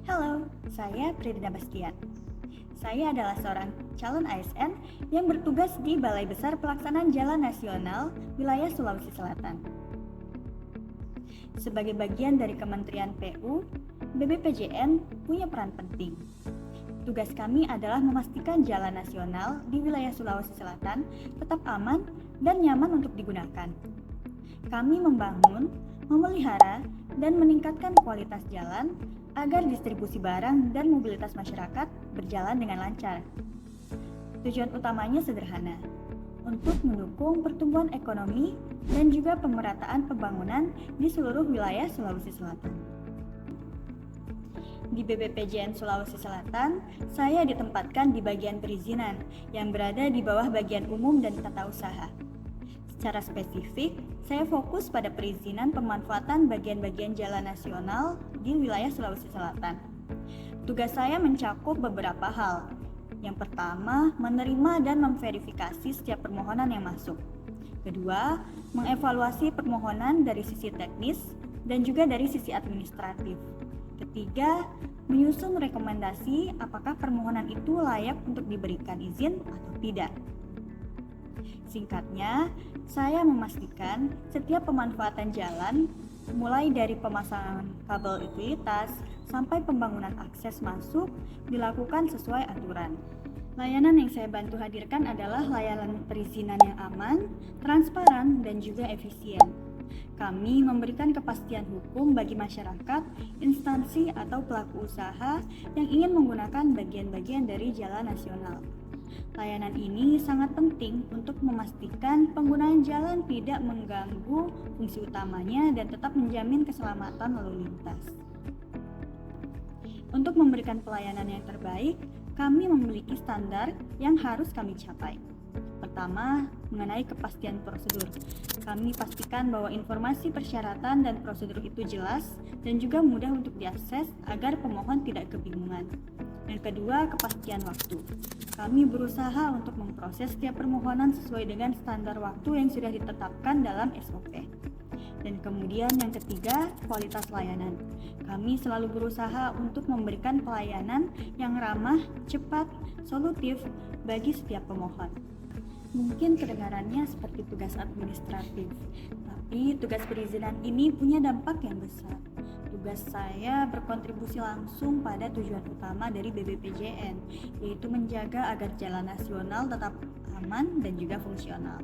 Halo, saya Pridina Bastian. Saya adalah seorang calon ASN yang bertugas di Balai Besar Pelaksanaan Jalan Nasional Wilayah Sulawesi Selatan. Sebagai bagian dari Kementerian PU, BPPJN punya peran penting. Tugas kami adalah memastikan jalan nasional di wilayah Sulawesi Selatan tetap aman dan nyaman untuk digunakan. Kami membangun, memelihara, dan meningkatkan kualitas jalan agar distribusi barang dan mobilitas masyarakat berjalan dengan lancar. Tujuan utamanya sederhana, untuk mendukung pertumbuhan ekonomi dan juga pemerataan pembangunan di seluruh wilayah Sulawesi Selatan. Di BPPJN Sulawesi Selatan, saya ditempatkan di bagian perizinan yang berada di bawah bagian umum dan tata usaha. Secara spesifik, saya fokus pada perizinan pemanfaatan bagian-bagian jalan nasional di wilayah Sulawesi Selatan. Tugas saya mencakup beberapa hal. Yang pertama, menerima dan memverifikasi setiap permohonan yang masuk. Kedua, mengevaluasi permohonan dari sisi teknis dan juga dari sisi administratif. Ketiga, menyusun rekomendasi apakah permohonan itu layak untuk diberikan izin atau tidak. Singkatnya, saya memastikan setiap pemanfaatan jalan, mulai dari pemasangan kabel utilitas sampai pembangunan akses masuk, dilakukan sesuai aturan. Layanan yang saya bantu hadirkan adalah layanan perizinan yang aman, transparan, dan juga efisien. Kami memberikan kepastian hukum bagi masyarakat, instansi, atau pelaku usaha yang ingin menggunakan bagian-bagian dari jalan nasional. Layanan ini sangat penting untuk memastikan penggunaan jalan tidak mengganggu fungsi utamanya dan tetap menjamin keselamatan lalu lintas. Untuk memberikan pelayanan yang terbaik, kami memiliki standar yang harus kami capai. Pertama, mengenai kepastian prosedur. Kami pastikan bahwa informasi persyaratan dan prosedur itu jelas dan juga mudah untuk diakses agar pemohon tidak kebingungan. Yang kedua, kepastian waktu. Kami berusaha untuk memproses setiap permohonan sesuai dengan standar waktu yang sudah ditetapkan dalam SOP. Dan kemudian yang ketiga, kualitas layanan. Kami selalu berusaha untuk memberikan pelayanan yang ramah, cepat, solutif bagi setiap pemohon. Mungkin kedengarannya seperti tugas administratif, tapi tugas perizinan ini punya dampak yang besar. Tugas saya berkontribusi langsung pada tujuan utama dari BPPJN, yaitu menjaga agar jalan nasional tetap aman dan juga fungsional.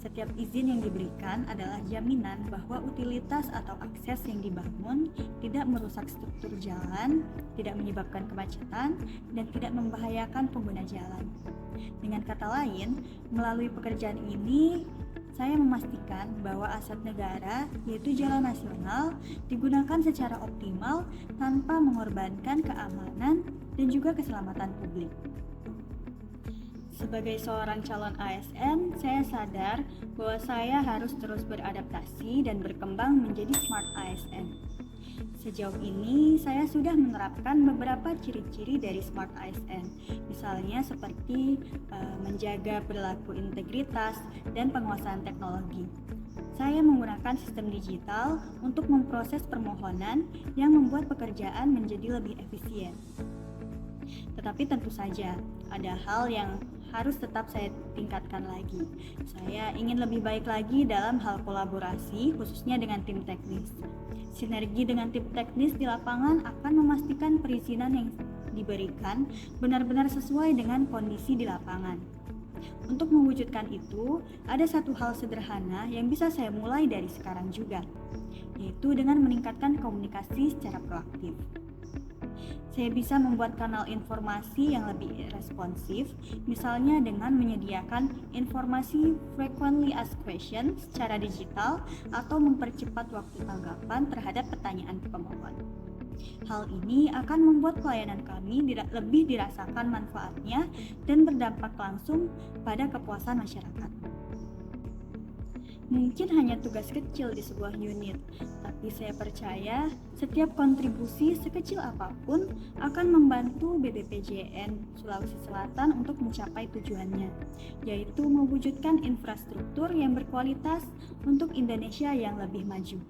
Setiap izin yang diberikan adalah jaminan bahwa utilitas atau akses yang dibangun tidak merusak struktur jalan, tidak menyebabkan kemacetan, dan tidak membahayakan pengguna jalan. Dengan kata lain, melalui pekerjaan ini, saya memastikan bahwa aset negara, yaitu jalan nasional, digunakan secara optimal tanpa mengorbankan keamanan dan juga keselamatan publik. Sebagai seorang calon ASN, saya sadar bahwa saya harus terus beradaptasi dan berkembang menjadi smart ASN. Sejauh ini, saya sudah menerapkan beberapa ciri-ciri dari smart ASN, misalnya seperti menjaga perilaku integritas dan penguasaan teknologi. Saya menggunakan sistem digital untuk memproses permohonan yang membuat pekerjaan menjadi lebih efisien. Tetapi tentu saja, ada hal yang harus tetap saya tingkatkan lagi. Saya ingin lebih baik lagi dalam hal kolaborasi, khususnya dengan tim teknis. Sinergi dengan tim teknis di lapangan akan memastikan perizinan yang diberikan benar-benar sesuai dengan kondisi di lapangan. Untuk mewujudkan itu, ada satu hal sederhana yang bisa saya mulai dari sekarang juga, yaitu dengan meningkatkan komunikasi secara proaktif. Saya bisa membuat kanal informasi yang lebih responsif, misalnya dengan menyediakan informasi frequently asked questions secara digital atau mempercepat waktu tanggapan terhadap pertanyaan pemohon. Hal ini akan membuat pelayanan kami lebih dirasakan manfaatnya dan berdampak langsung pada kepuasan masyarakat. Mungkin hanya tugas kecil di sebuah unit, tapi saya percaya setiap kontribusi sekecil apapun akan membantu BPPJN Sulawesi Selatan untuk mencapai tujuannya, yaitu mewujudkan infrastruktur yang berkualitas untuk Indonesia yang lebih maju.